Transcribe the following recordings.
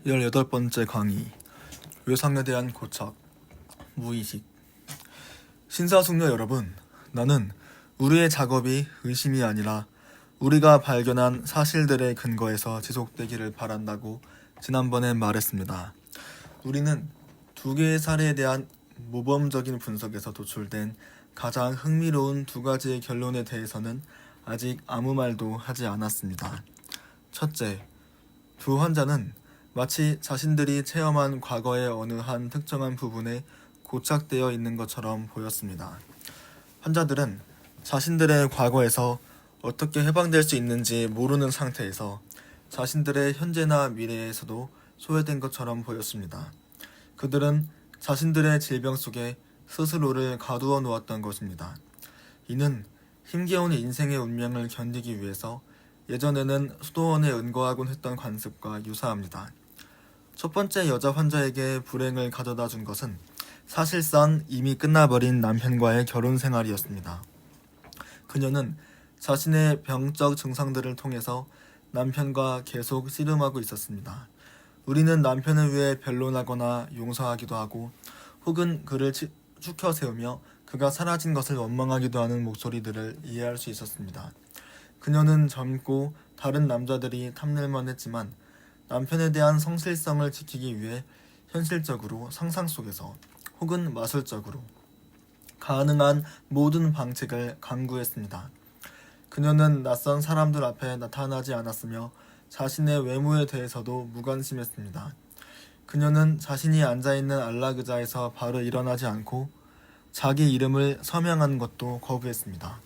18번째 강의 외상에 대한 고착, 무의식. 신사숙녀 여러분, 나는 우리의 작업이 의심이 아니라 우리가 발견한 사실들의 근거에서 지속되기를 바란다고 지난번에 말했습니다. 우리는 두 개의 사례에 대한 모범적인 분석에서 도출된 가장 흥미로운 두 가지의 결론에 대해서는 아직 아무 말도 하지 않았습니다. 첫째, 두 환자는 마치 자신들이 체험한 과거의 어느 한 특정한 부분에 고착되어 있는 것처럼 보였습니다. 환자들은 자신들의 과거에서 어떻게 해방될 수 있는지 모르는 상태에서 자신들의 현재나 미래에서도 소외된 것처럼 보였습니다. 그들은 자신들의 질병 속에 스스로를 가두어 놓았던 것입니다. 이는 힘겨운 인생의 운명을 견디기 위해서 예전에는 수도원에 은거하곤 했던 관습과 유사합니다. 첫 번째 여자 환자에게 불행을 가져다 준 것은 사실상 이미 끝나버린 남편과의 결혼 생활이었습니다. 그녀는 자신의 병적 증상들을 통해서 남편과 계속 씨름하고 있었습니다. 우리는 남편을 위해 변론하거나 용서하기도 하고 혹은 그를 추켜 세우며 그가 사라진 것을 원망하기도 하는 목소리들을 이해할 수 있었습니다. 그녀는 젊고 다른 남자들이 탐낼만 했지만 남편에 대한 성실성을 지키기 위해 현실적으로 상상 속에서 혹은 마술적으로 가능한 모든 방책을 강구했습니다. 그녀는 낯선 사람들 앞에 나타나지 않았으며 자신의 외모에 대해서도 무관심했습니다. 그녀는 자신이 앉아있는 안락의자에서 바로 일어나지 않고 자기 이름을 서명한 것도 거부했습니다.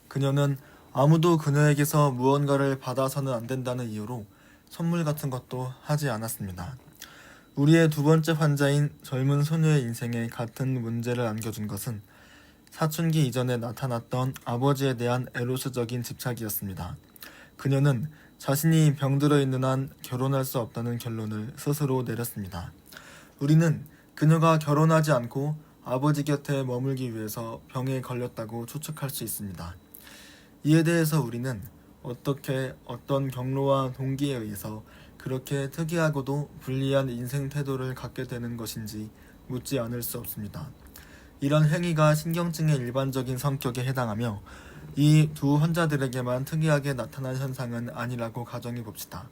그녀는 아무도 그녀에게서 무언가를 받아서는 안 된다는 이유로 선물 같은 것도 하지 않았습니다. 우리의 두 번째 환자인 젊은 소녀의 인생에 같은 문제를 안겨준 것은 사춘기 이전에 나타났던 아버지에 대한 에로스적인 집착이었습니다. 그녀는 자신이 병들어 있는 한 결혼할 수 없다는 결론을 스스로 내렸습니다. 우리는 그녀가 결혼하지 않고 아버지 곁에 머물기 위해서 병에 걸렸다고 추측할 수 있습니다. 이에 대해서 우리는 어떻게 어떤 경로와 동기에 의해서 그렇게 특이하고도 불리한 인생 태도를 갖게 되는 것인지 묻지 않을 수 없습니다. 이런 행위가 신경증의 일반적인 성격에 해당하며 이 두 환자들에게만 특이하게 나타난 현상은 아니라고 가정해 봅시다.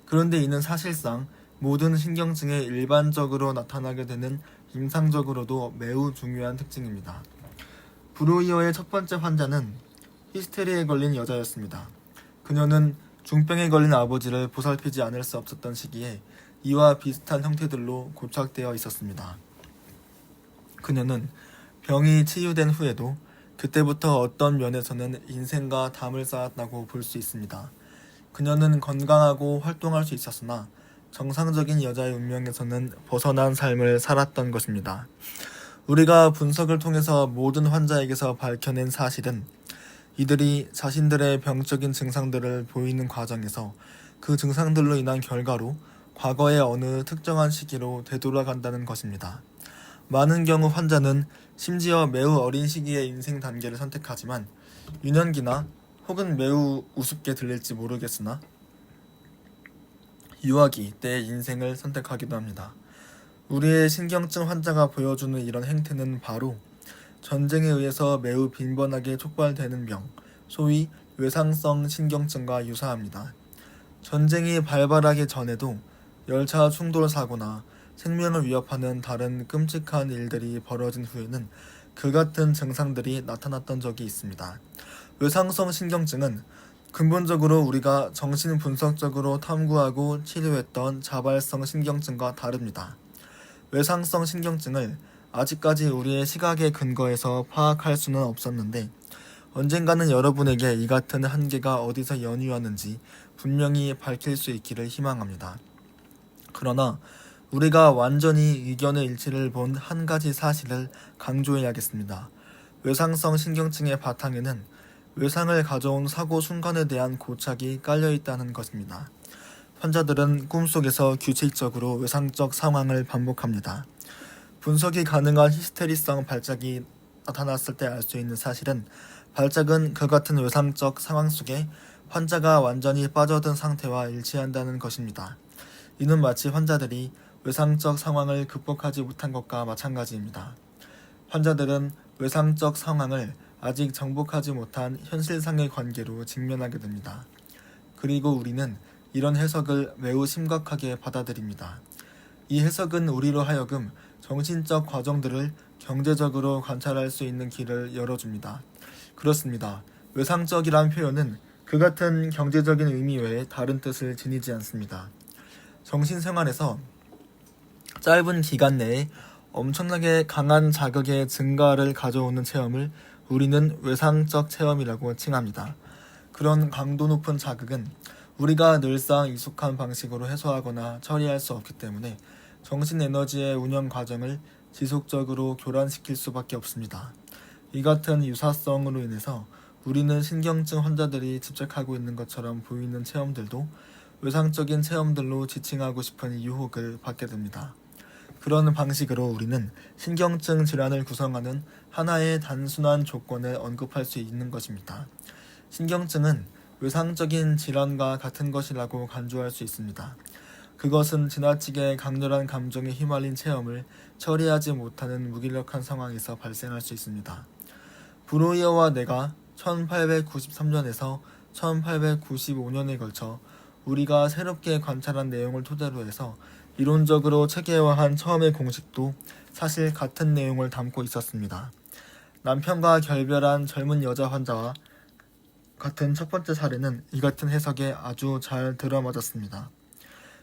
그런데 이는 사실상 모든 신경증에 일반적으로 나타나게 되는 임상적으로도 매우 중요한 특징입니다. 브로이어의 첫 번째 환자는 히스테리에 걸린 여자였습니다. 그녀는 중병에 걸린 아버지를 보살피지 않을 수 없었던 시기에 이와 비슷한 형태들로 고착되어 있었습니다. 그녀는 병이 치유된 후에도 그때부터 어떤 면에서는 인생과 담을 쌓았다고 볼 수 있습니다. 그녀는 건강하고 활동할 수 있었으나 정상적인 여자의 운명에서는 벗어난 삶을 살았던 것입니다. 우리가 분석을 통해서 모든 환자에게서 밝혀낸 사실은 이들이 자신들의 병적인 증상들을 보이는 과정에서 그 증상들로 인한 결과로 과거의 어느 특정한 시기로 되돌아간다는 것입니다. 많은 경우 환자는 심지어 매우 어린 시기의 인생 단계를 선택하지만 유년기나 혹은 매우 우습게 들릴지 모르겠으나 유아기 때의 인생을 선택하기도 합니다. 우리의 신경증 환자가 보여주는 이런 행태는 바로 전쟁에 의해서 매우 빈번하게 촉발되는 병, 소위 외상성 신경증과 유사합니다. 전쟁이 발발하기 전에도 열차 충돌 사고나 생명을 위협하는 다른 끔찍한 일들이 벌어진 후에는 그 같은 증상들이 나타났던 적이 있습니다. 외상성 신경증은 근본적으로 우리가 정신분석적으로 탐구하고 치료했던 자발성 신경증과 다릅니다. 외상성 신경증을 아직까지 우리의 시각의 근거에서 파악할 수는 없었는데 언젠가는 여러분에게 이 같은 한계가 어디서 연유하는지 분명히 밝힐 수 있기를 희망합니다. 그러나 우리가 완전히 의견의 일치를 본 한 가지 사실을 강조해야겠습니다. 외상성 신경증의 바탕에는 외상을 가져온 사고 순간에 대한 고착이 깔려있다는 것입니다. 환자들은 꿈속에서 규칙적으로 외상적 상황을 반복합니다. 분석이 가능한 히스테리성 발작이 나타났을 때 알 수 있는 사실은 발작은 그 같은 외상적 상황 속에 환자가 완전히 빠져든 상태와 일치한다는 것입니다. 이는 마치 환자들이 외상적 상황을 극복하지 못한 것과 마찬가지입니다. 환자들은 외상적 상황을 아직 정복하지 못한 현실상의 관계로 직면하게 됩니다. 그리고 우리는 이런 해석을 매우 심각하게 받아들입니다. 이 해석은 우리로 하여금 정신적 과정들을 경제적으로 관찰할 수 있는 길을 열어줍니다. 그렇습니다. 외상적이란 표현은 그 같은 경제적인 의미 외에 다른 뜻을 지니지 않습니다. 정신생활에서 짧은 기간 내에 엄청나게 강한 자극의 증가를 가져오는 체험을 우리는 외상적 체험이라고 칭합니다. 그런 강도 높은 자극은 우리가 늘상 익숙한 방식으로 해소하거나 처리할 수 없기 때문에 정신에너지의 운영 과정을 지속적으로 교란시킬 수밖에 없습니다. 이 같은 유사성으로 인해서 우리는 신경증 환자들이 집착하고 있는 것처럼 보이는 체험들도 외상적인 체험들로 지칭하고 싶은 유혹을 받게 됩니다. 그런 방식으로 우리는 신경증 질환을 구성하는 하나의 단순한 조건을 언급할 수 있는 것입니다. 신경증은 외상적인 질환과 같은 것이라고 간주할 수 있습니다. 그것은 지나치게 강렬한 감정에 휘말린 체험을 처리하지 못하는 무기력한 상황에서 발생할 수 있습니다. 브로이어와 내가 1893년에서 1895년에 걸쳐 우리가 새롭게 관찰한 내용을 토대로 해서 이론적으로 체계화한 처음의 공식도 사실 같은 내용을 담고 있었습니다. 남편과 결별한 젊은 여자 환자와 같은 첫 번째 사례는 이 같은 해석에 아주 잘 들어맞았습니다.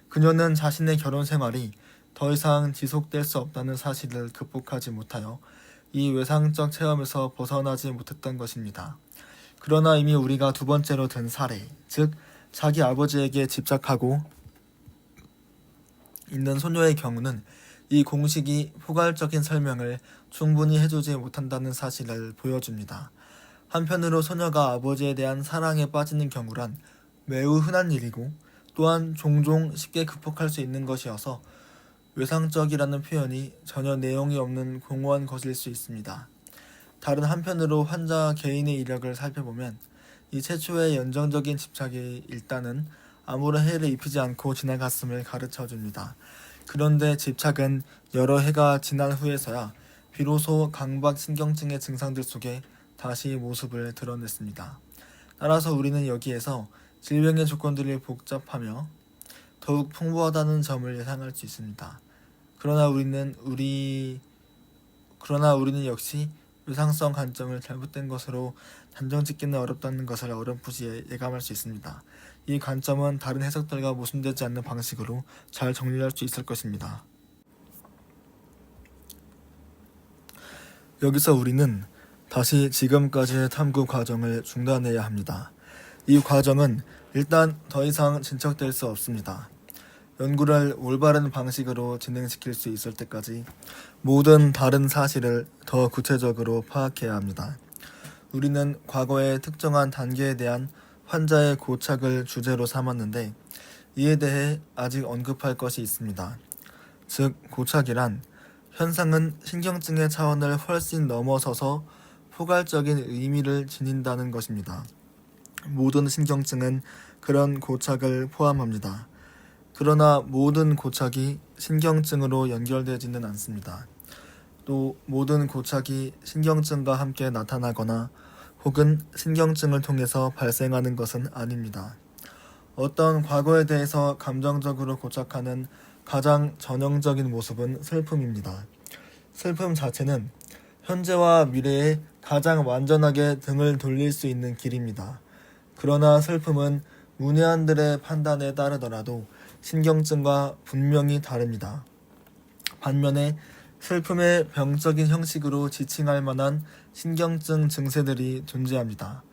그녀는 자신의 결혼 생활이 더 이상 지속될 수 없다는 사실을 극복하지 못하여 이 외상적 체험에서 벗어나지 못했던 것입니다. 그러나 이미 우리가 두 번째로 든 사례, 즉 자기 아버지에게 집착하고 있는 소녀의 경우는 이 공식이 포괄적인 설명을 충분히 해주지 못한다는 사실을 보여줍니다. 한편으로 소녀가 아버지에 대한 사랑에 빠지는 경우란 매우 흔한 일이고 또한 종종 쉽게 극복할 수 있는 것이어서 외상적이라는 표현이 전혀 내용이 없는 공허한 것일 수 있습니다. 다른 한편으로 환자 개인의 이력을 살펴보면 이 최초의 연정적인 집착이 일단은 아무런 해를 입히지 않고 지나갔음을 가르쳐줍니다. 그런데 집착은 여러 해가 지난 후에서야 비로소 강박신경증의 증상들 속에 다시 모습을 드러냈습니다. 따라서 우리는 여기에서 질병의 조건들이 복잡하며 더욱 풍부하다는 점을 예상할 수 있습니다. 그러나 우리는 역시 외상성 관점을 잘못된 것으로 단정짓기는 어렵다는 것을 어렴풋이 예감할 수 있습니다. 이 관점은 다른 해석들과 모순되지 않는 방식으로 잘 정리할 수 있을 것입니다. 여기서 우리는 다시 지금까지의 탐구 과정을 중단해야 합니다. 이 과정은 일단 더 이상 진척될 수 없습니다. 연구를 올바른 방식으로 진행시킬 수 있을 때까지 모든 다른 사실을 더 구체적으로 파악해야 합니다. 우리는 과거의 특정한 단계에 대한 환자의 고착을 주제로 삼았는데 이에 대해 아직 언급할 것이 있습니다. 즉, 고착이란 현상은 신경증의 차원을 훨씬 넘어서서 포괄적인 의미를 지닌다는 것입니다. 모든 신경증은 그런 고착을 포함합니다. 그러나 모든 고착이 신경증으로 연결되지는 않습니다. 또 모든 고착이 신경증과 함께 나타나거나 혹은 신경증을 통해서 발생하는 것은 아닙니다. 어떤 과거에 대해서 감정적으로 고착하는 가장 전형적인 모습은 슬픔입니다. 슬픔 자체는 현재와 미래에 가장 완전하게 등을 돌릴 수 있는 길입니다. 그러나 슬픔은 문외한들의 판단에 따르더라도 신경증과 분명히 다릅니다. 반면에 슬픔의 병적인 형식으로 지칭할 만한 신경증 증세들이 존재합니다.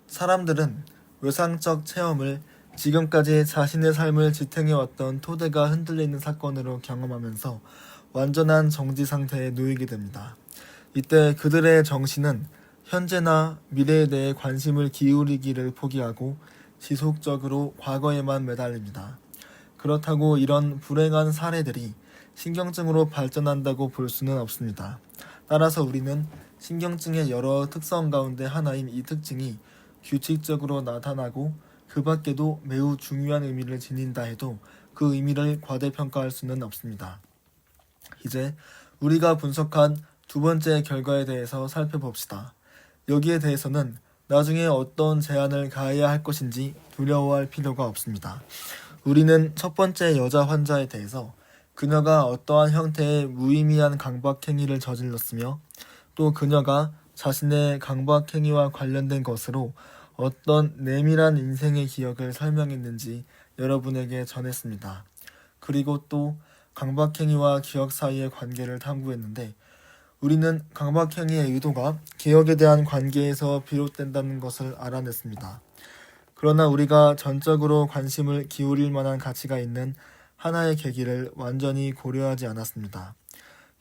사람들은 외상적 체험을 지금까지 자신의 삶을 지탱해왔던 토대가 흔들리는 사건으로 경험하면서 완전한 정지 상태에 놓이게 됩니다. 이때 그들의 정신은 현재나 미래에 대해 관심을 기울이기를 포기하고 지속적으로 과거에만 매달립니다. 그렇다고 이런 불행한 사례들이 신경증으로 발전한다고 볼 수는 없습니다. 따라서 우리는 신경증의 여러 특성 가운데 하나인 이 특징이 규칙적으로 나타나고 그 밖에도 매우 중요한 의미를 지닌다 해도 그 의미를 과대평가할 수는 없습니다. 이제 우리가 분석한 두 번째 결과에 대해서 살펴봅시다. 여기에 대해서는 나중에 어떤 제한을 가해야 할 것인지 두려워할 필요가 없습니다. 우리는 첫 번째 여자 환자에 대해서 그녀가 어떠한 형태의 무의미한 강박행위를 저질렀으며 또 그녀가 자신의 강박행위와 관련된 것으로 어떤 내밀한 인생의 기억을 설명했는지 여러분에게 전했습니다. 그리고 또 강박행위와 기억 사이의 관계를 탐구했는데 우리는 강박행위의 의도가 기억에 대한 관계에서 비롯된다는 것을 알아냈습니다. 그러나 우리가 전적으로 관심을 기울일 만한 가치가 있는 하나의 계기를 완전히 고려하지 않았습니다.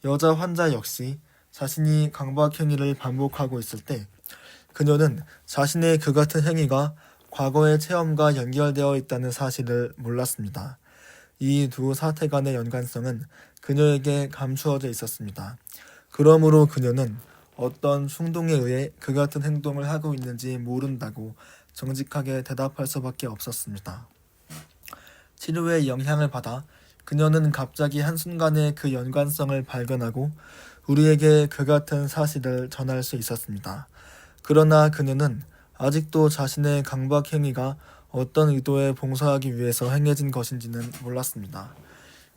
여자 환자 역시 자신이 강박행위를 반복하고 있을 때 그녀는 자신의 그 같은 행위가 과거의 체험과 연결되어 있다는 사실을 몰랐습니다. 이 두 사태 간의 연관성은 그녀에게 감추어져 있었습니다. 그러므로 그녀는 어떤 충동에 의해 그 같은 행동을 하고 있는지 모른다고 정직하게 대답할 수밖에 없었습니다. 치료의 영향을 받아 그녀는 갑자기 한순간에 그 연관성을 발견하고 우리에게 그 같은 사실을 전할 수 있었습니다. 그러나 그녀는 아직도 자신의 강박 행위가 어떤 의도에 봉사하기 위해서 행해진 것인지는 몰랐습니다.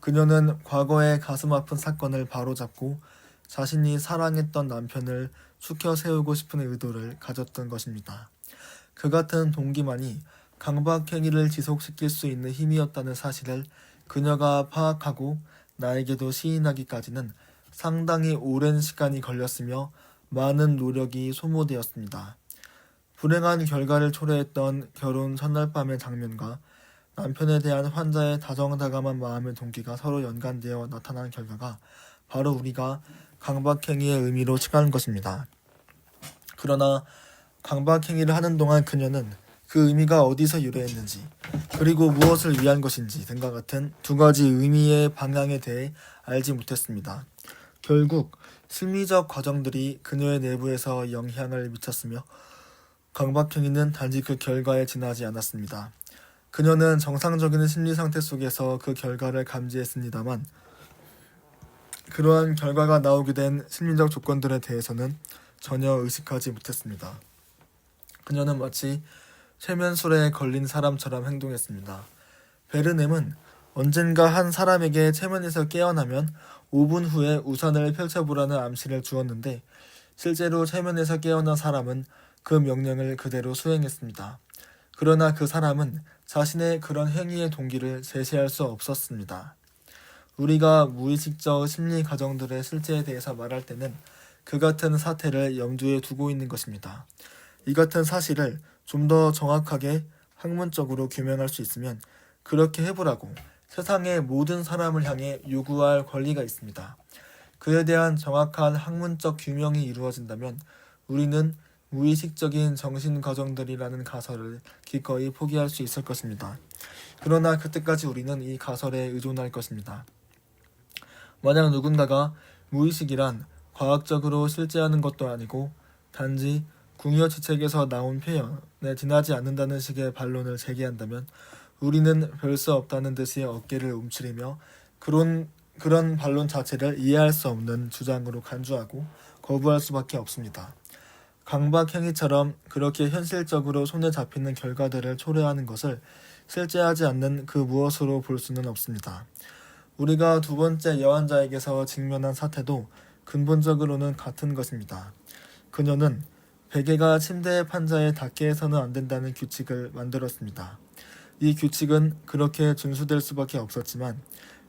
그녀는 과거의 가슴 아픈 사건을 바로잡고 자신이 사랑했던 남편을 추켜 세우고 싶은 의도를 가졌던 것입니다. 그 같은 동기만이 강박행위를 지속시킬 수 있는 힘이었다는 사실을 그녀가 파악하고 나에게도 시인하기까지는 상당히 오랜 시간이 걸렸으며 많은 노력이 소모되었습니다. 불행한 결과를 초래했던 결혼 첫날 밤의 장면과 남편에 대한 환자의 다정다감한 마음의 동기가 서로 연관되어 나타난 결과가 바로 우리가 강박행위의 의미로 칭하는 것입니다. 그러나 강박행위를 하는 동안 그녀는 그 의미가 어디서 유래했는지 그리고 무엇을 위한 것인지 등과 같은 두 가지 의미의 방향에 대해 알지 못했습니다. 결국 심리적 과정들이 그녀의 내부에서 영향을 미쳤으며 강박행위는 단지 그 결과에 지나지 않았습니다. 그녀는 정상적인 심리 상태 속에서 그 결과를 감지했습니다만 그러한 결과가 나오게 된 심리적 조건들에 대해서는 전혀 의식하지 못했습니다. 그녀는 마치 최면술에 걸린 사람처럼 행동했습니다. 베르넴은 언젠가 한 사람에게 최면에서 깨어나면 5분 후에 우산을 펼쳐보라는 암시를 주었는데 실제로 최면에서 깨어난 사람은 그 명령을 그대로 수행했습니다. 그러나 그 사람은 자신의 그런 행위의 동기를 제시할 수 없었습니다. 우리가 무의식적 심리 과정들의 실제에 대해서 말할 때는 그 같은 사태를 염두에 두고 있는 것입니다. 이 같은 사실을 좀 더 정확하게 학문적으로 규명할 수 있으면 그렇게 해보라고 세상의 모든 사람을 향해 요구할 권리가 있습니다. 그에 대한 정확한 학문적 규명이 이루어진다면 우리는 무의식적인 정신 과정들이라는 가설을 기꺼이 포기할 수 있을 것입니다. 그러나 그때까지 우리는 이 가설에 의존할 것입니다. 만약 누군가가 무의식이란 과학적으로 실제하는 것도 아니고 단지 궁여지책에서 나온 표현에 지나지 않는다는 식의 반론을 제기한다면 우리는 별 수 없다는 듯이 어깨를 움츠리며 그런 반론 자체를 이해할 수 없는 주장으로 간주하고 거부할 수밖에 없습니다. 강박행위처럼 그렇게 현실적으로 손에 잡히는 결과들을 초래하는 것을 실제하지 않는 그 무엇으로 볼 수는 없습니다. 우리가 두 번째 여환자에게서 직면한 사태도 근본적으로는 같은 것입니다. 그녀는 베개가 침대의 판자에 닿게 해서는 안 된다는 규칙을 만들었습니다. 이 규칙은 그렇게 준수될 수밖에 없었지만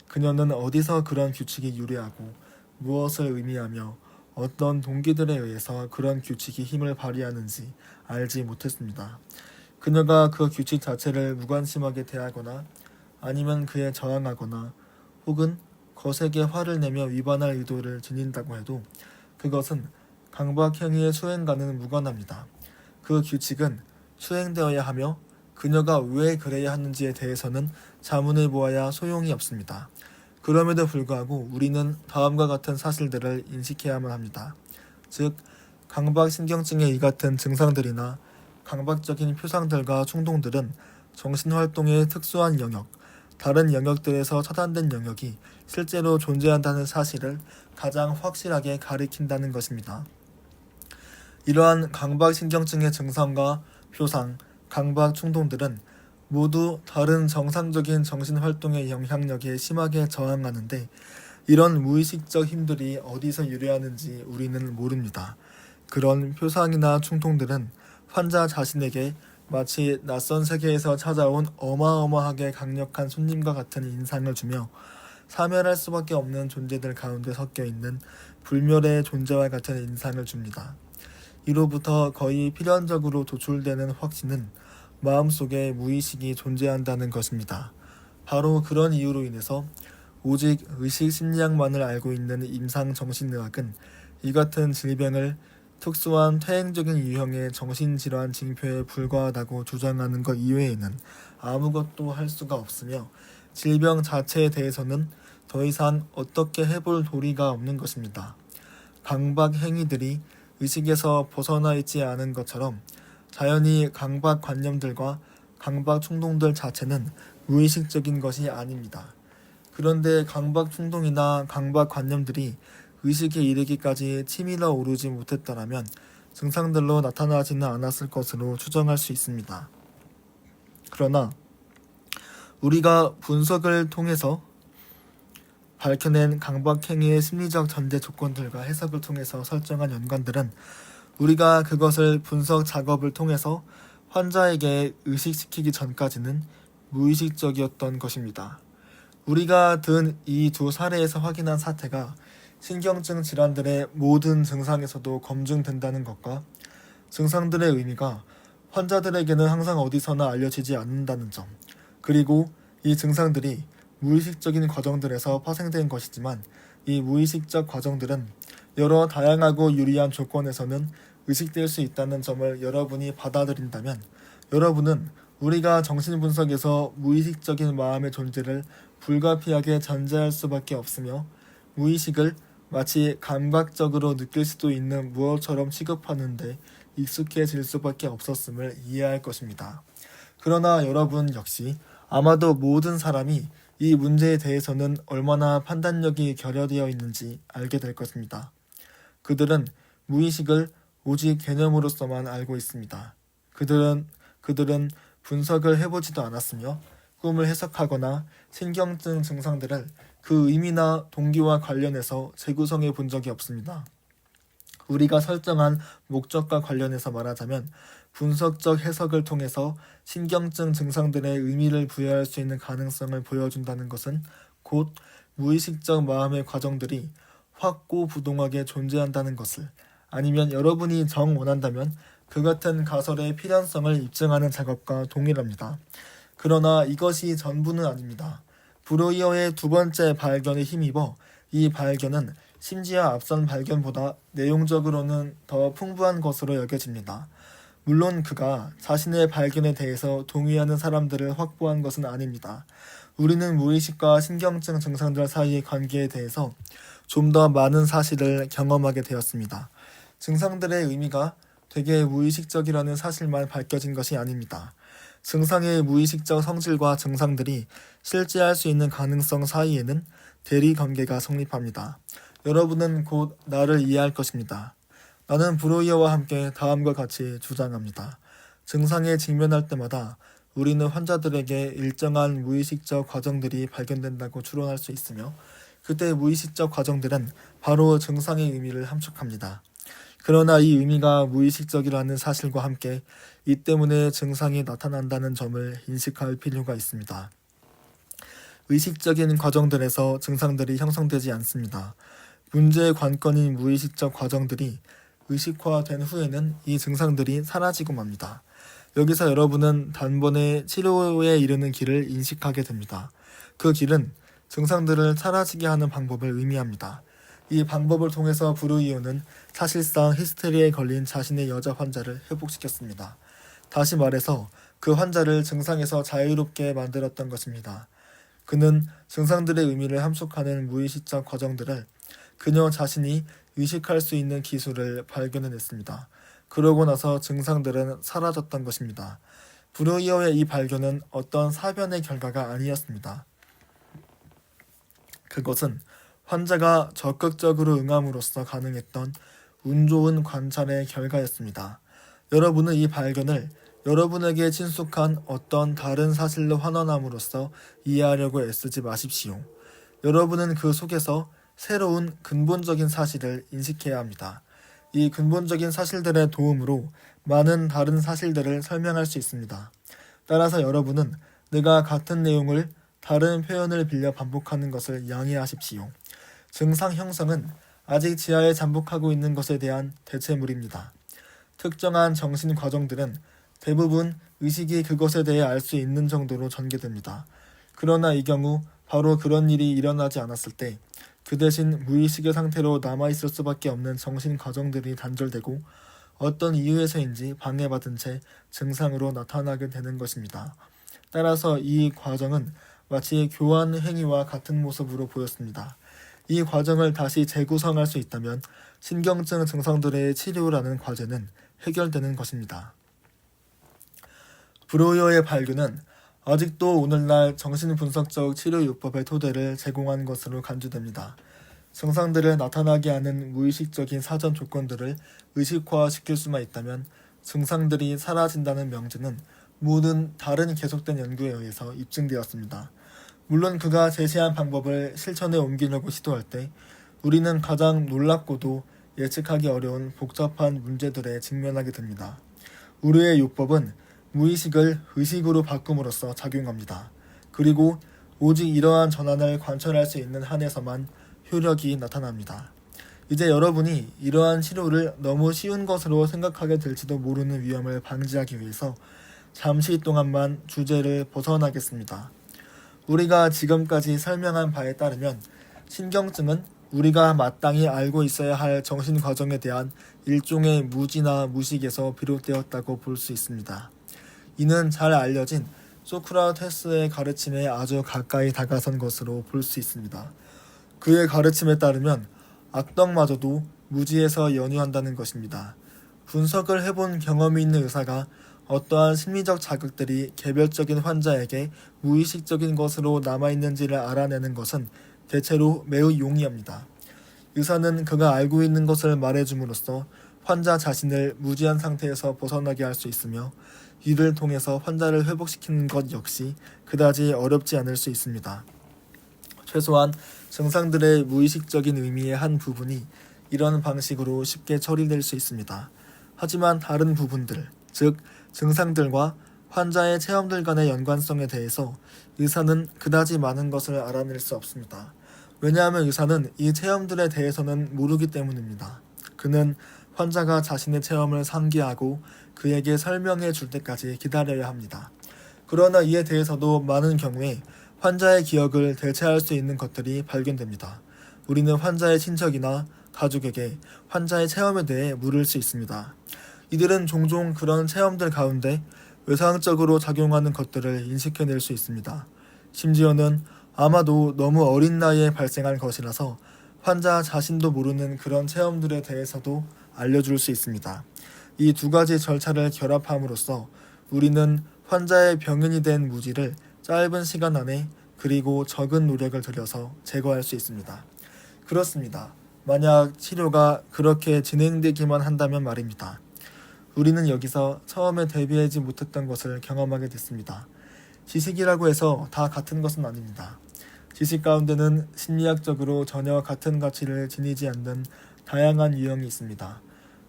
그녀는 어디서 그런 규칙이 유래하고 무엇을 의미하며 어떤 동기들에 의해서 그런 규칙이 힘을 발휘하는지 알지 못했습니다. 그녀가 그 규칙 자체를 무관심하게 대하거나 아니면 그에 저항하거나 혹은 거세게 화를 내며 위반할 의도를 지닌다고 해도 그것은 강박행위의 수행과는 무관합니다. 그 규칙은 수행되어야 하며 그녀가 왜 그래야 하는지에 대해서는 자문해 보아야 소용이 없습니다. 그럼에도 불구하고 우리는 다음과 같은 사실들을 인식해야만 합니다. 즉, 강박신경증의 이 같은 증상들이나 강박적인 표상들과 충동들은 정신활동의 특수한 영역, 다른 영역들에서 차단된 영역이 실제로 존재한다는 사실을 가장 확실하게 가리킨다는 것입니다. 이러한 강박신경증의 증상과 표상, 강박 충동들은 모두 다른 정상적인 정신활동의 영향력에 심하게 저항하는데 이런 무의식적 힘들이 어디서 유래하는지 우리는 모릅니다. 그런 표상이나 충동들은 환자 자신에게 마치 낯선 세계에서 찾아온 어마어마하게 강력한 손님과 같은 인상을 주며 사멸할 수밖에 없는 존재들 가운데 섞여 있는 불멸의 존재와 같은 인상을 줍니다. 이로부터 거의 필연적으로 도출되는 확신은 마음속에 무의식이 존재한다는 것입니다. 바로 그런 이유로 인해서 오직 의식 심리학만을 알고 있는 임상정신의학은 이 같은 질병을 특수한 퇴행적인 유형의 정신질환 징표에 불과하다고 주장하는 것 이외에는 아무것도 할 수가 없으며 질병 자체에 대해서는 더 이상 어떻게 해볼 도리가 없는 것입니다. 강박 행위들이 의식에서 벗어나 있지 않은 것처럼 자연히 강박 관념들과 강박 충동들 자체는 무의식적인 것이 아닙니다. 그런데 강박 충동이나 강박 관념들이 의식에 이르기까지 치밀어 오르지 못했더라면 증상들로 나타나지는 않았을 것으로 추정할 수 있습니다. 그러나 우리가 분석을 통해서 밝혀낸 강박행위의 심리적 전제 조건들과 해석을 통해서 설정한 연관들은 우리가 그것을 분석 작업을 통해서 환자에게 의식시키기 전까지는 무의식적이었던 것입니다. 우리가 든 이 두 사례에서 확인한 사태가 신경증 질환들의 모든 증상에서도 검증된다는 것과 증상들의 의미가 환자들에게는 항상 어디서나 알려지지 않는다는 점, 그리고 이 증상들이 무의식적인 과정들에서 파생된 것이지만 이 무의식적 과정들은 여러 다양하고 유리한 조건에서는 의식될 수 있다는 점을 여러분이 받아들인다면 여러분은 우리가 정신분석에서 무의식적인 마음의 존재를 불가피하게 전제할 수밖에 없으며 무의식을 마치 감각적으로 느낄 수도 있는 무엇처럼 취급하는데 익숙해질 수밖에 없었음을 이해할 것입니다. 그러나 여러분 역시 아마도 모든 사람이 이 문제에 대해서는 얼마나 판단력이 결여되어 있는지 알게 될 것입니다. 그들은 무의식을 오직 개념으로서만 알고 있습니다. 그들은 분석을 해보지도 않았으며 꿈을 해석하거나 신경증 증상들을 그 의미나 동기와 관련해서 재구성해 본 적이 없습니다. 우리가 설정한 목적과 관련해서 말하자면 분석적 해석을 통해서 신경증 증상들의 의미를 부여할 수 있는 가능성을 보여준다는 것은 곧 무의식적 마음의 과정들이 확고부동하게 존재한다는 것을, 아니면 여러분이 정 원한다면 그 같은 가설의 필연성을 입증하는 작업과 동일합니다. 그러나 이것이 전부는 아닙니다. 브로이어의 두 번째 발견에 힘입어 이 발견은 심지어 앞선 발견보다 내용적으로는 더 풍부한 것으로 여겨집니다. 물론 그가 자신의 발견에 대해서 동의하는 사람들을 확보한 것은 아닙니다. 우리는 무의식과 신경증 증상들 사이의 관계에 대해서 좀 더 많은 사실을 경험하게 되었습니다. 증상들의 의미가 되게 무의식적이라는 사실만 밝혀진 것이 아닙니다. 증상의 무의식적 성질과 증상들이 실제할 수 있는 가능성 사이에는 대리 관계가 성립합니다. 여러분은 곧 나를 이해할 것입니다. 나는 브로이어와 함께 다음과 같이 주장합니다. 증상에 직면할 때마다 우리는 환자들에게 일정한 무의식적 과정들이 발견된다고 추론할 수 있으며 그때 무의식적 과정들은 바로 증상의 의미를 함축합니다. 그러나 이 의미가 무의식적이라는 사실과 함께 이 때문에 증상이 나타난다는 점을 인식할 필요가 있습니다. 의식적인 과정들에서 증상들이 형성되지 않습니다. 문제의 관건인 무의식적 과정들이 의식화된 후에는 이 증상들이 사라지고 맙니다. 여기서 여러분은 단번에 치료에 이르는 길을 인식하게 됩니다. 그 길은 증상들을 사라지게 하는 방법을 의미합니다. 이 방법을 통해서 브루이오는 사실상 히스테리에 걸린 자신의 여자 환자를 회복시켰습니다. 다시 말해서 그 환자를 증상에서 자유롭게 만들었던 것입니다. 그는 증상들의 의미를 함축하는 무의식적 과정들을 그녀 자신이 의식할 수 있는 기술을 발견해냈습니다. 그러고 나서 증상들은 사라졌던 것입니다. 브루이어의 이 발견은 어떤 사변의 결과가 아니었습니다. 그것은 환자가 적극적으로 응함으로써 가능했던 운 좋은 관찰의 결과였습니다. 여러분은 이 발견을 여러분에게 친숙한 어떤 다른 사실로 환원함으로써 이해하려고 애쓰지 마십시오. 여러분은 그 속에서 새로운 근본적인 사실을 인식해야 합니다. 이 근본적인 사실들의 도움으로 많은 다른 사실들을 설명할 수 있습니다. 따라서 여러분은 내가 같은 내용을 다른 표현을 빌려 반복하는 것을 양해하십시오. 증상 형성은 아직 지하에 잠복하고 있는 것에 대한 대체물입니다. 특정한 정신 과정들은 대부분 의식이 그것에 대해 알 수 있는 정도로 전개됩니다. 그러나 이 경우 바로 그런 일이 일어나지 않았을 때 그 대신 무의식의 상태로 남아있을 수밖에 없는 정신 과정들이 단절되고 어떤 이유에서인지 방해받은 채 증상으로 나타나게 되는 것입니다. 따라서 이 과정은 마치 교환 행위와 같은 모습으로 보였습니다. 이 과정을 다시 재구성할 수 있다면 신경증 증상들의 치료라는 과제는 해결되는 것입니다. 브로이어의 발견은 아직도 오늘날 정신분석적 치료요법의 토대를 제공한 것으로 간주됩니다. 증상들을 나타나게 하는 무의식적인 사전 조건들을 의식화시킬 수만 있다면 증상들이 사라진다는 명제는 모든 다른 계속된 연구에 의해서 입증되었습니다. 물론 그가 제시한 방법을 실천에 옮기려고 시도할 때 우리는 가장 놀랍고도 예측하기 어려운 복잡한 문제들에 직면하게 됩니다. 우리의 요법은 무의식을 의식으로 바꿈으로써 작용합니다. 그리고 오직 이러한 전환을 관철할 수 있는 한에서만 효력이 나타납니다. 이제 여러분이 이러한 치료를 너무 쉬운 것으로 생각하게 될지도 모르는 위험을 방지하기 위해서 잠시 동안만 주제를 벗어나겠습니다. 우리가 지금까지 설명한 바에 따르면 신경증은 우리가 마땅히 알고 있어야 할 정신 과정에 대한 일종의 무지나 무식에서 비롯되었다고 볼 수 있습니다. 이는 잘 알려진 소크라테스의 가르침에 아주 가까이 다가선 것으로 볼 수 있습니다. 그의 가르침에 따르면 악덕마저도 무지에서 연유한다는 것입니다. 분석을 해본 경험이 있는 의사가 어떠한 심리적 자극들이 개별적인 환자에게 무의식적인 것으로 남아있는지를 알아내는 것은 대체로 매우 용이합니다. 의사는 그가 알고 있는 것을 말해줌으로써 환자 자신을 무지한 상태에서 벗어나게 할 수 있으며 이를 통해서 환자를 회복시키는 것 역시 그다지 어렵지 않을 수 있습니다. 최소한 증상들의 무의식적인 의미의 한 부분이 이런 방식으로 쉽게 처리될 수 있습니다. 하지만 다른 부분들, 즉 증상들과 환자의 체험들 간의 연관성에 대해서 의사는 그다지 많은 것을 알아낼 수 없습니다. 왜냐하면 의사는 이 체험들에 대해서는 모르기 때문입니다. 그는 환자가 자신의 체험을 상기하고 그에게 설명해 줄 때까지 기다려야 합니다. 그러나 이에 대해서도 많은 경우에 환자의 기억을 대체할 수 있는 것들이 발견됩니다. 우리는 환자의 친척이나 가족에게 환자의 체험에 대해 물을 수 있습니다. 이들은 종종 그런 체험들 가운데 외상적으로 작용하는 것들을 인식해낼 수 있습니다. 심지어는 아마도 너무 어린 나이에 발생한 것이라서 환자 자신도 모르는 그런 체험들에 대해서도 알려줄 수 있습니다. 이 두 가지 절차를 결합함으로써 우리는 환자의 병인이 된 무지를 짧은 시간 안에 그리고 적은 노력을 들여서 제거할 수 있습니다. 그렇습니다. 만약 치료가 그렇게 진행되기만 한다면 말입니다. 우리는 여기서 처음에 대비하지 못했던 것을 경험하게 됐습니다. 지식이라고 해서 다 같은 것은 아닙니다. 지식 가운데는 심리학적으로 전혀 같은 가치를 지니지 않는 다양한 유형이 있습니다.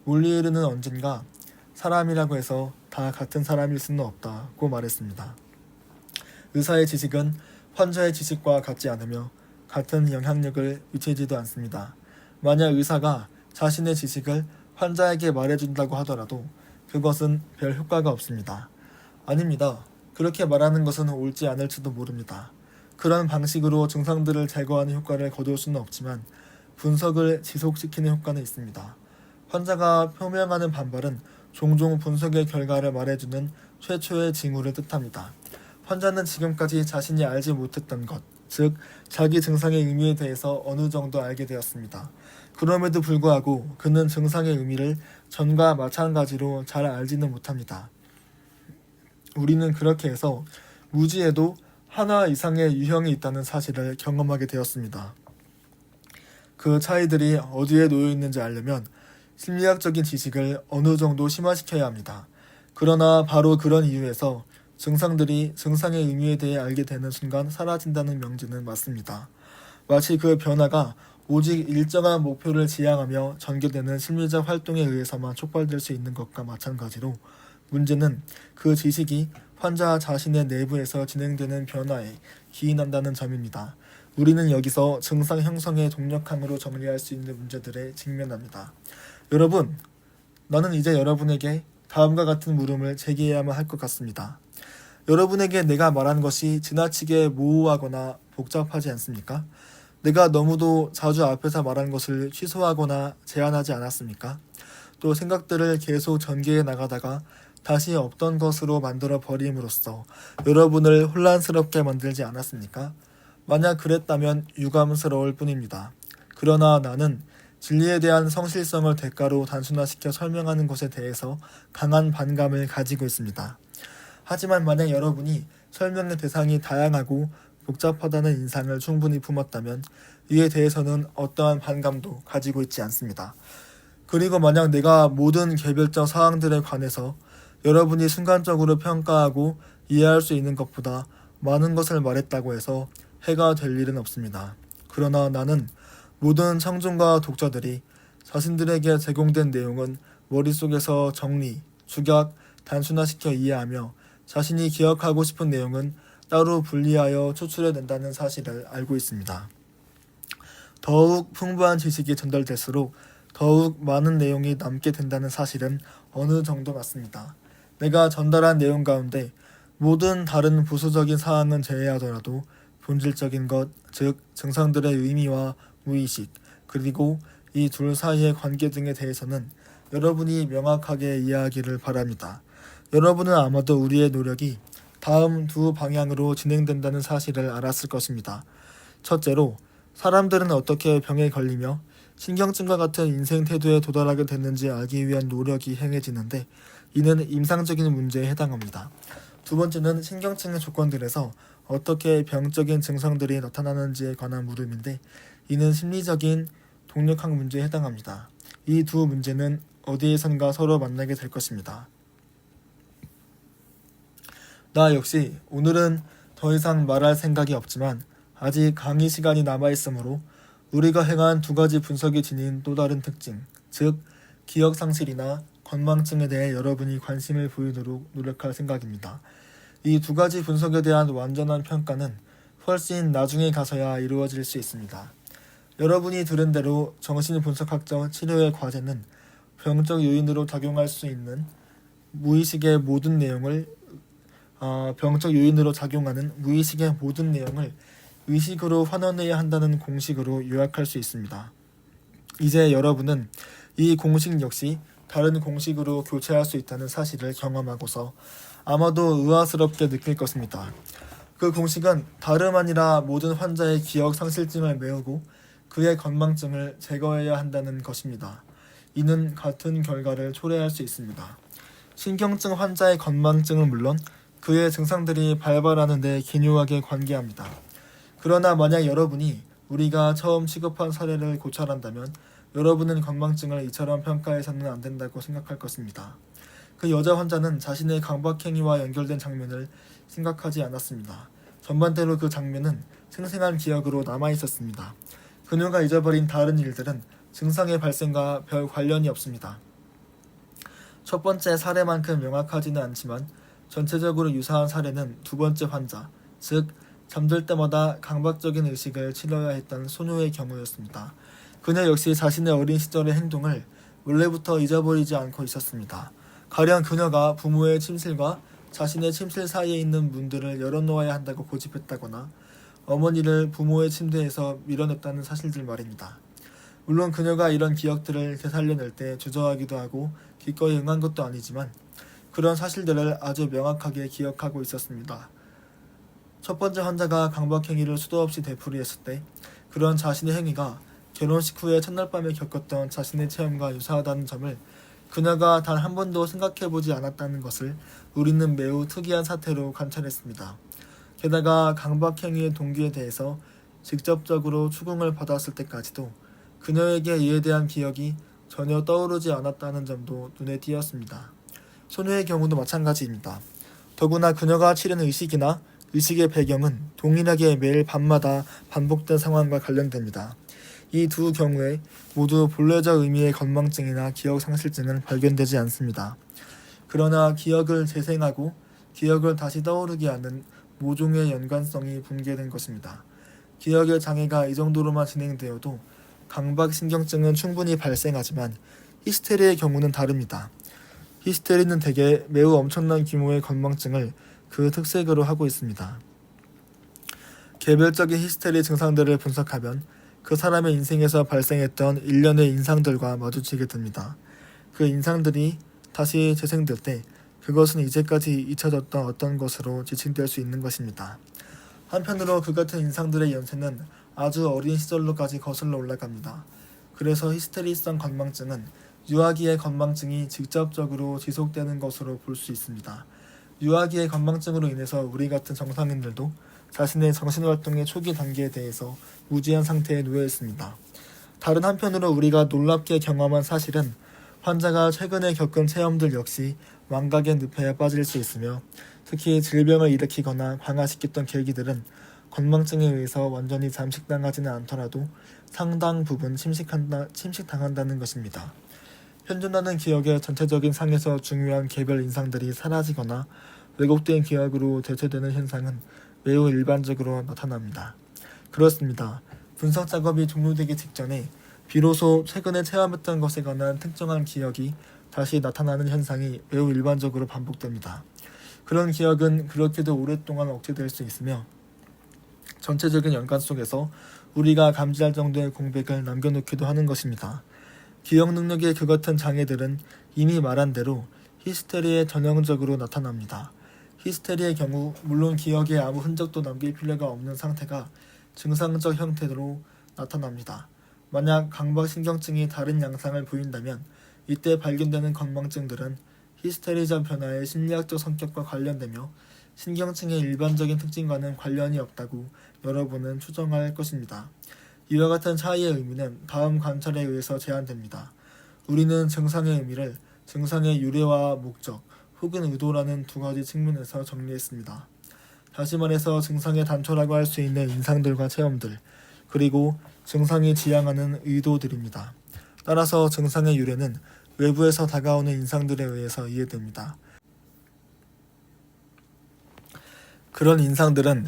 몰리에르는 언젠가 사람이라고 해서 다 같은 사람일 수는 없다고 말했습니다. 의사의 지식은 환자의 지식과 같지 않으며 같은 영향력을 미치지도 않습니다. 만약 의사가 자신의 지식을 환자에게 말해준다고 하더라도 그것은 별 효과가 없습니다. 아닙니다. 그렇게 말하는 것은 옳지 않을지도 모릅니다. 그런 방식으로 증상들을 제거하는 효과를 거둘 수는 없지만 분석을 지속시키는 효과는 있습니다. 환자가 표명하는 반발은 종종 분석의 결과를 말해주는 최초의 징후를 뜻합니다. 환자는 지금까지 자신이 알지 못했던 것, 즉 자기 증상의 의미에 대해서 어느 정도 알게 되었습니다. 그럼에도 불구하고 그는 증상의 의미를 전과 마찬가지로 잘 알지는 못합니다. 우리는 그렇게 해서 무지에도 하나 이상의 유형이 있다는 사실을 경험하게 되었습니다. 그 차이들이 어디에 놓여 있는지 알려면 심리학적인 지식을 어느 정도 심화시켜야 합니다. 그러나 바로 그런 이유에서 증상들이 증상의 의미에 대해 알게 되는 순간 사라진다는 명제는 맞습니다. 마치 그 변화가 오직 일정한 목표를 지향하며 전개되는 심리적 활동에 의해서만 촉발될 수 있는 것과 마찬가지로 문제는 그 지식이 환자 자신의 내부에서 진행되는 변화에 기인한다는 점입니다. 우리는 여기서 증상 형성의 동력함으로 정리할 수 있는 문제들에 직면합니다. 여러분, 나는 이제 여러분에게 다음과 같은 물음을 제기해야만 할 것 같습니다. 여러분에게 내가 말한 것이 지나치게 모호하거나 복잡하지 않습니까? 내가 너무도 자주 앞에서 말한 것을 취소하거나 제한하지 않았습니까? 또 생각들을 계속 전개해 나가다가 다시 없던 것으로 만들어 버림으로써 여러분을 혼란스럽게 만들지 않았습니까? 만약 그랬다면 유감스러울 뿐입니다. 그러나 나는 진리에 대한 성실성을 대가로 단순화시켜 설명하는 것에 대해서 강한 반감을 가지고 있습니다. 하지만 만약 여러분이 설명의 대상이 다양하고 복잡하다는 인상을 충분히 품었다면 이에 대해서는 어떠한 반감도 가지고 있지 않습니다. 그리고 만약 내가 모든 개별적 사항들에 관해서 여러분이 순간적으로 평가하고 이해할 수 있는 것보다 많은 것을 말했다고 해서 해가 될 일은 없습니다. 그러나 나는 모든 청중과 독자들이 자신들에게 제공된 내용은 머릿속에서 정리, 축약, 단순화시켜 이해하며 자신이 기억하고 싶은 내용은 따로 분리하여 추출해낸다는 사실을 알고 있습니다. 더욱 풍부한 지식이 전달될수록 더욱 많은 내용이 남게 된다는 사실은 어느 정도 맞습니다. 내가 전달한 내용 가운데 모든 다른 부수적인 사항은 제외하더라도 본질적인 것, 즉 증상들의 의미와 무의식, 그리고 이 둘 사이의 관계 등에 대해서는 여러분이 명확하게 이해하기를 바랍니다. 여러분은 아마도 우리의 노력이 다음 두 방향으로 진행된다는 사실을 알았을 것입니다. 첫째로, 사람들은 어떻게 병에 걸리며 신경증과 같은 인생 태도에 도달하게 됐는지 알기 위한 노력이 행해지는데 이는 임상적인 문제에 해당합니다. 두 번째는 신경증의 조건들에서 어떻게 병적인 증상들이 나타나는지에 관한 물음인데 이는 심리적인 동력학 문제에 해당합니다. 이 두 문제는 어디에선가 서로 만나게 될 것입니다. 나 역시 오늘은 더 이상 말할 생각이 없지만 아직 강의 시간이 남아있으므로 우리가 행한 두 가지 분석이 지닌 또 다른 특징, 즉 기억상실이나 건망증에 대해 여러분이 관심을 보이도록 노력할 생각입니다. 이 두 가지 분석에 대한 완전한 평가는 훨씬 나중에 가서야 이루어질 수 있습니다. 여러분이 들은 대로 정신분석학적 치료의 과제는 병적 요인으로 작용할 수 있는 무의식의 모든 내용을 병적 요인으로 작용하는 무의식의 모든 내용을 의식으로 환원해야 한다는 공식으로 요약할 수 있습니다. 이제 여러분은 이 공식 역시 다른 공식으로 교체할 수 있다는 사실을 경험하고서 아마도 의아스럽게 느낄 것입니다. 그 공식은 다름 아니라 모든 환자의 기억 상실증을 메우고 그의 건망증을 제거해야 한다는 것입니다. 이는 같은 결과를 초래할 수 있습니다. 신경증 환자의 건망증은 물론 그의 증상들이 발발하는 데 기묘하게 관계합니다. 그러나 만약 여러분이 우리가 처음 취급한 사례를 고찰한다면 여러분은 건망증을 이처럼 평가해서는 안 된다고 생각할 것입니다. 그 여자 환자는 자신의 강박행위와 연결된 장면을 생각하지 않았습니다. 전반대로 그 장면은 생생한 기억으로 남아있었습니다. 그녀가 잊어버린 다른 일들은 증상의 발생과 별 관련이 없습니다. 첫 번째 사례만큼 명확하지는 않지만 전체적으로 유사한 사례는 두 번째 환자, 즉 잠들 때마다 강박적인 의식을 치러야 했던 소녀의 경우였습니다. 그녀 역시 자신의 어린 시절의 행동을 원래부터 잊어버리지 않고 있었습니다. 가령 그녀가 부모의 침실과 자신의 침실 사이에 있는 문들을 열어놓아야 한다고 고집했다거나 어머니를 부모의 침대에서 밀어냈다는 사실들 말입니다. 물론 그녀가 이런 기억들을 되살려낼 때 주저하기도 하고 기꺼이 응한 것도 아니지만 그런 사실들을 아주 명확하게 기억하고 있었습니다. 첫 번째 환자가 강박행위를 수도 없이 되풀이했을 때 그런 자신의 행위가 결혼식 후에 첫날 밤에 겪었던 자신의 체험과 유사하다는 점을 그녀가 단 한 번도 생각해보지 않았다는 것을 우리는 매우 특이한 사태로 관찰했습니다. 게다가 강박행위의 동기에 대해서 직접적으로 추궁을 받았을 때까지도 그녀에게 이에 대한 기억이 전혀 떠오르지 않았다는 점도 눈에 띄었습니다. 소녀의 경우도 마찬가지입니다. 더구나 그녀가 치른 의식이나 의식의 배경은 동일하게 매일 밤마다 반복된 상황과 관련됩니다. 이 두 경우에 모두 본래적 의미의 건망증이나 기억상실증은 발견되지 않습니다. 그러나 기억을 재생하고 기억을 다시 떠오르게 하는 모종의 연관성이 붕괴된 것입니다. 기억의 장애가 이 정도로만 진행되어도 강박신경증은 충분히 발생하지만 히스테리의 경우는 다릅니다. 히스테리는 대개 매우 엄청난 규모의 건망증을 그 특색으로 하고 있습니다. 개별적인 히스테리 증상들을 분석하면 그 사람의 인생에서 발생했던 일련의 인상들과 마주치게 됩니다. 그 인상들이 다시 재생될 때 그것은 이제까지 잊혀졌던 어떤 것으로 지칭될 수 있는 것입니다. 한편으로 그 같은 인상들의 연세는 아주 어린 시절로까지 거슬러 올라갑니다. 그래서 히스테리성 건망증은 유아기의 건망증이 직접적으로 지속되는 것으로 볼 수 있습니다. 유아기의 건망증으로 인해서 우리 같은 정상인들도 자신의 정신활동의 초기 단계에 대해서 무지한 상태에 놓여 있습니다. 다른 한편으로 우리가 놀랍게 경험한 사실은 환자가 최근에 겪은 체험들 역시 망각의 늪에 빠질 수 있으며 특히 질병을 일으키거나 방화시켰던 계기들은 건망증에 의해서 완전히 잠식당하지는 않더라도 상당 부분 침식당한다는 것입니다. 현존하는 기억의 전체적인 상에서 중요한 개별 인상들이 사라지거나 왜곡된 기억으로 대체되는 현상은 매우 일반적으로 나타납니다. 그렇습니다. 분석 작업이 종료되기 직전에 비로소 최근에 체험했던 것에 관한 특정한 기억이 다시 나타나는 현상이 매우 일반적으로 반복됩니다. 그런 기억은 그렇게도 오랫동안 억제될 수 있으며 전체적인 연관 속에서 우리가 감지할 정도의 공백을 남겨놓기도 하는 것입니다. 기억 능력의 그 같은 장애들은 이미 말한 대로 히스테리에 전형적으로 나타납니다. 히스테리의 경우 물론 기억에 아무 흔적도 남길 필요가 없는 상태가 증상적 형태로 나타납니다. 만약 강박신경증이 다른 양상을 보인다면 이때 발견되는 건망증들은 히스테리적 변화의 심리학적 성격과 관련되며 신경증의 일반적인 특징과는 관련이 없다고 여러분은 추정할 것입니다. 이와 같은 차이의 의미는 다음 관찰에 의해서 제한됩니다. 우리는 증상의 의미를 증상의 유래와 목적 혹은 의도라는 두 가지 측면에서 정리했습니다. 다시 말해서 증상의 단초라고 할 수 있는 인상들과 체험들, 그리고 증상이 지향하는 의도들입니다. 따라서 증상의 유래는 외부에서 다가오는 인상들에 의해서 이해됩니다. 그런 인상들은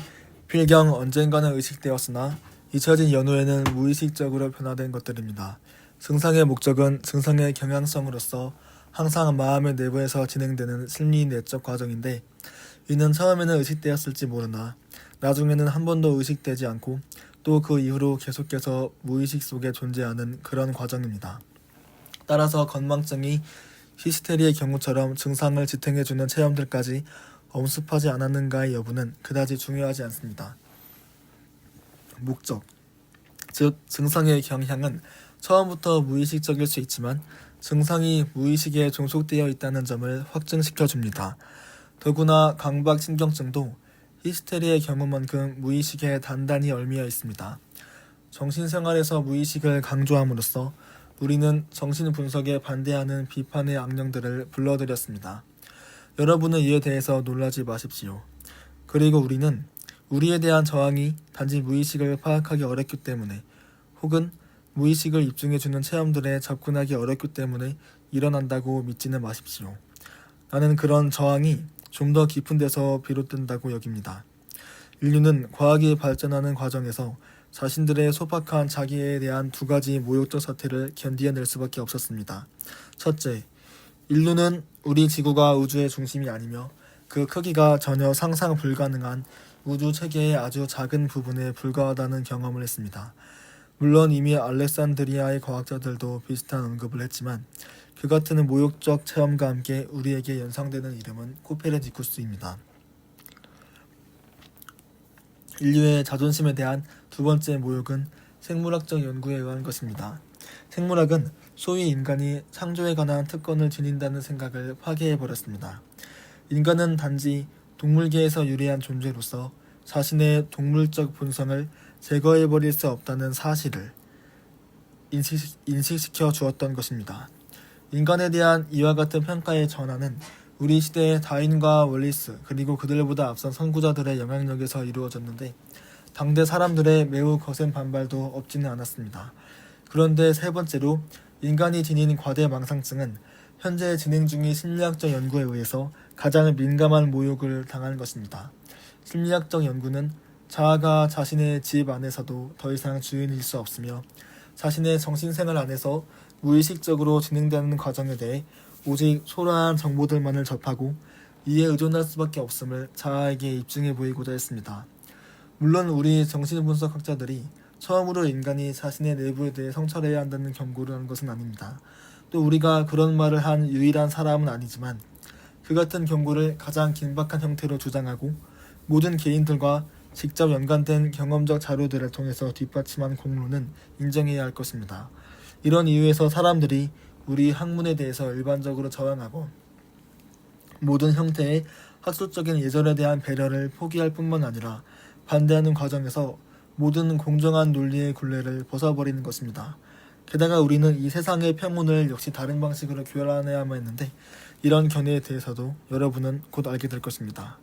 필경 언젠가는 의식되었으나 잊혀진 연후에는 무의식적으로 변화된 것들입니다. 증상의 목적은 증상의 경향성으로서 항상 마음의 내부에서 진행되는 심리 내적 과정인데 이는 처음에는 의식되었을지 모르나 나중에는 한 번도 의식되지 않고 또 그 이후로 계속해서 무의식 속에 존재하는 그런 과정입니다. 따라서 건망증이 히스테리의 경우처럼 증상을 지탱해주는 체험들까지 엄습하지 않았는가의 여부는 그다지 중요하지 않습니다. 목적, 즉 증상의 경향은 처음부터 무의식적일 수 있지만 증상이 무의식에 종속되어 있다는 점을 확증시켜줍니다. 더구나 강박신경증도 히스테리의 경우만큼 무의식에 단단히 얽매여 있습니다. 정신생활에서 무의식을 강조함으로써 우리는 정신분석에 반대하는 비판의 악령들을 불러들였습니다. 여러분은 이에 대해서 놀라지 마십시오. 그리고 우리는 우리에 대한 저항이 단지 무의식을 파악하기 어렵기 때문에 혹은 무의식을 입증해주는 체험들에 접근하기 어렵기 때문에 일어난다고 믿지는 마십시오. 나는 그런 저항이 좀 더 깊은 데서 비롯된다고 여깁니다. 인류는 과학이 발전하는 과정에서 자신들의 소박한 자기에 대한 두 가지 모욕적 사태를 견디어낼 수밖에 없었습니다. 첫째, 인류는 우리 지구가 우주의 중심이 아니며 그 크기가 전혀 상상 불가능한 우주 체계의 아주 작은 부분에 불과하다는 경험을 했습니다. 물론 이미 알렉산드리아의 과학자들도 비슷한 언급을 했지만 그 같은 모욕적 체험과 함께 우리에게 연상되는 이름은 코페르니쿠스입니다. 인류의 자존심에 대한 두 번째 모욕은 생물학적 연구에 의한 것입니다. 생물학은 소위 인간이 창조에 관한 특권을 지닌다는 생각을 파괴해버렸습니다. 인간은 단지 동물계에서 유래한 존재로서 자신의 동물적 본성을 제거해버릴 수 없다는 사실을 인식시켜 주었던 것입니다. 인간에 대한 이와 같은 평가의 전환은 우리 시대의 다윈과 월리스 그리고 그들보다 앞선 선구자들의 영향력에서 이루어졌는데 당대 사람들의 매우 거센 반발도 없지는 않았습니다. 그런데 세 번째로 인간이 지닌 과대망상증은 현재 진행 중인 심리학적 연구에 의해서 가장 민감한 모욕을 당한 것입니다. 심리학적 연구는 자아가 자신의 집 안에서도 더 이상 주인일 수 없으며 자신의 정신생활 안에서 무의식적으로 진행되는 과정에 대해 오직 초라한 정보들만을 접하고 이에 의존할 수밖에 없음을 자아에게 입증해 보이고자 했습니다. 물론 우리 정신분석학자들이 처음으로 인간이 자신의 내부에 대해 성찰해야 한다는 경고를 한 것은 아닙니다. 또 우리가 그런 말을 한 유일한 사람은 아니지만 그 같은 경고를 가장 긴박한 형태로 주장하고 모든 개인들과 직접 연관된 경험적 자료들을 통해서 뒷받침한 공로는 인정해야 할 것입니다. 이런 이유에서 사람들이 우리 학문에 대해서 일반적으로 저항하고 모든 형태의 학술적인 예절에 대한 배려를 포기할 뿐만 아니라 반대하는 과정에서 모든 공정한 논리의 굴레를 벗어버리는 것입니다. 게다가 우리는 이 세상의 평온을 역시 다른 방식으로 교란해야만 했는데 이런 견해에 대해서도 여러분은 곧 알게 될 것입니다.